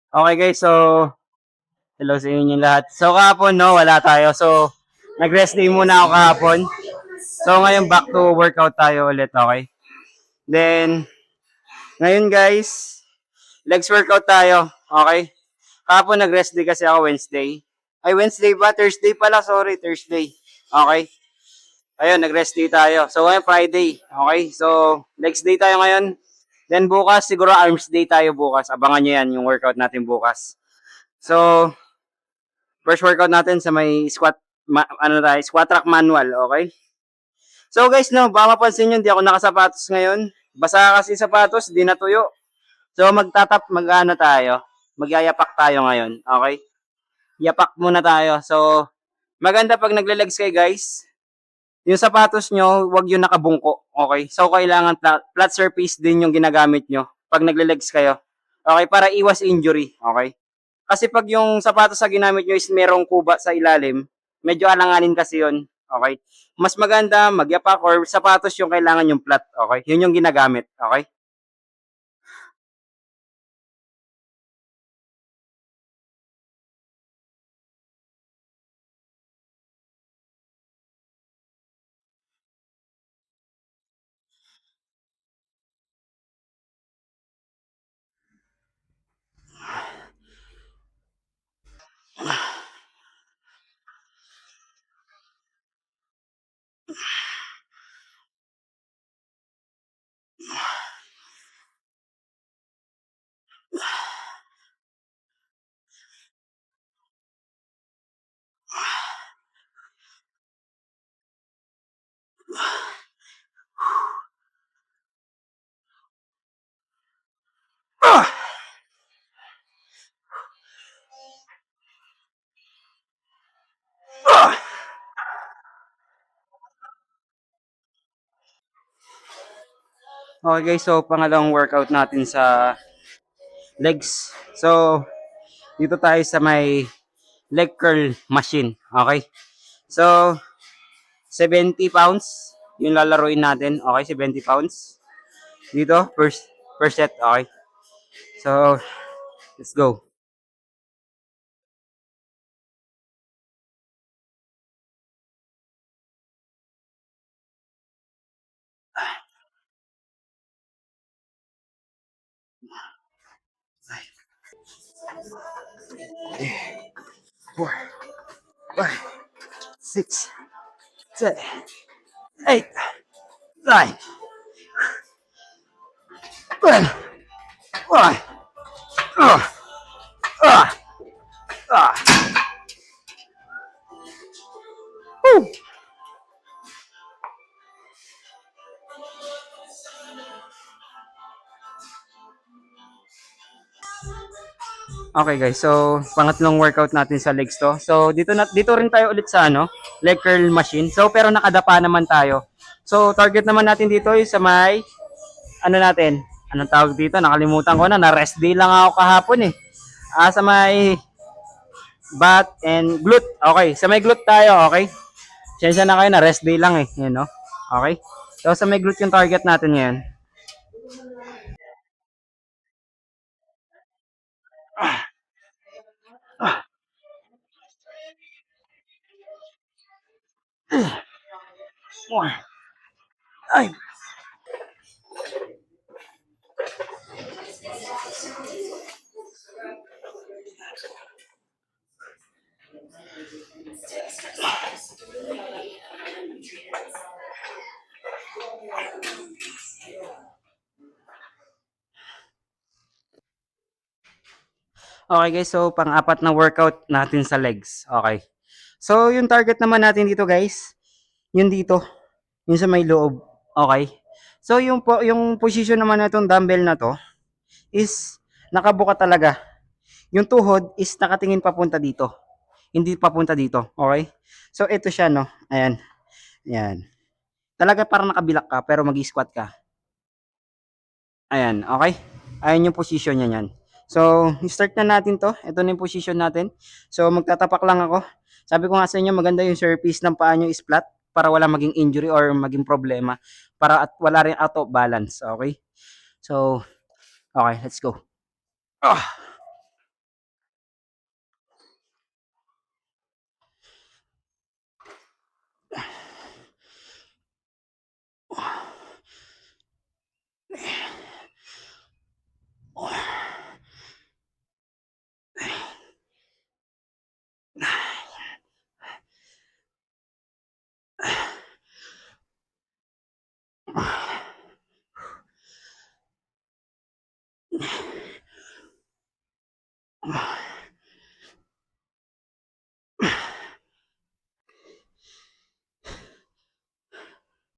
Okay guys, so hello sa inyo lahat. So kahapon no, wala tayo. So nag-rest day muna ako kahapon. So ngayon back to workout tayo ulit, okay? Then ngayon guys, legs workout tayo, okay? Kahapon nag-rest day kasi ako Wednesday. Ay Wednesday ba? Thursday pala, sorry, Thursday. Okay? Ayun, nag-rest day tayo. So ngayon Friday, okay? So legs day tayo ngayon. Then bukas siguro arms day tayo bukas. Abangan niyo yan yung workout natin bukas. So first workout natin sa may squat rack manual, okay? So guys, no, baka mapansin nyo, hindi ako nakasapatos ngayon. Basa kasi sapatos, di natuyo. So mag-ano tayo, magyayapak tayo ngayon, okay? Yapak muna tayo. So maganda pag nagle-legs kayo guys, yung sapatos nyo, wag yung nakabungko, okay? So kailangan flat surface din yung ginagamit nyo pag nagle-legs kayo. Okay, para iwas injury, okay? Kasi pag yung sapatos sa ginamit nyo is merong kuba sa ilalim, medyo alanganin kasi yun. Okay? Mas maganda magyapak or sapatos yung kailangan yung flat. Okay? Yun yung ginagamit. Okay? Okay guys, so pangalawang workout natin sa legs. So, dito tayo sa may leg curl machine. Okay? So, 70 pounds yung lalaruin natin. Okay? 70 pounds. Dito, first set. Okay? So, let's go. Four, five, six, seven, eight, nine, 10, 1, ah, ah. Woo! Okay guys, so pangatlong workout natin sa legs to. So dito rin tayo ulit sa leg curl machine. So pero nakadapa naman tayo. So target naman natin dito is sa may natin. Anong tawag dito? Nakalimutan ko na rest day lang ako kahapon eh. Sa may butt and glute. Okay, sa may glute tayo, okay? Sensya na kayo na rest day lang eh, you know. Okay? So sa may glute yung target natin ngayon. More. Ay. Okay guys, so pang-apat na workout natin sa legs. Okay. So yung target naman natin dito guys, yun dito, yung sa may loob. Okay. So yung position naman na itong dumbbell na to is nakabuka talaga. Yung tuhod is nakatingin papunta dito. Hindi papunta dito. Okay? So ito siya no. Ayan. Ayan. Talaga parang nakabilak ka pero mag-squat ka. Ayan, okay? Ayan yung position niya niyan. So, start na natin to. Ito na yung position natin. So, magtatapak lang ako. Sabi ko nga sa inyo, maganda yung surface ng paa nyo is flat para wala maging injury or maging problema. Para at wala rin out of balance. Okay? So, okay, let's go. Ah!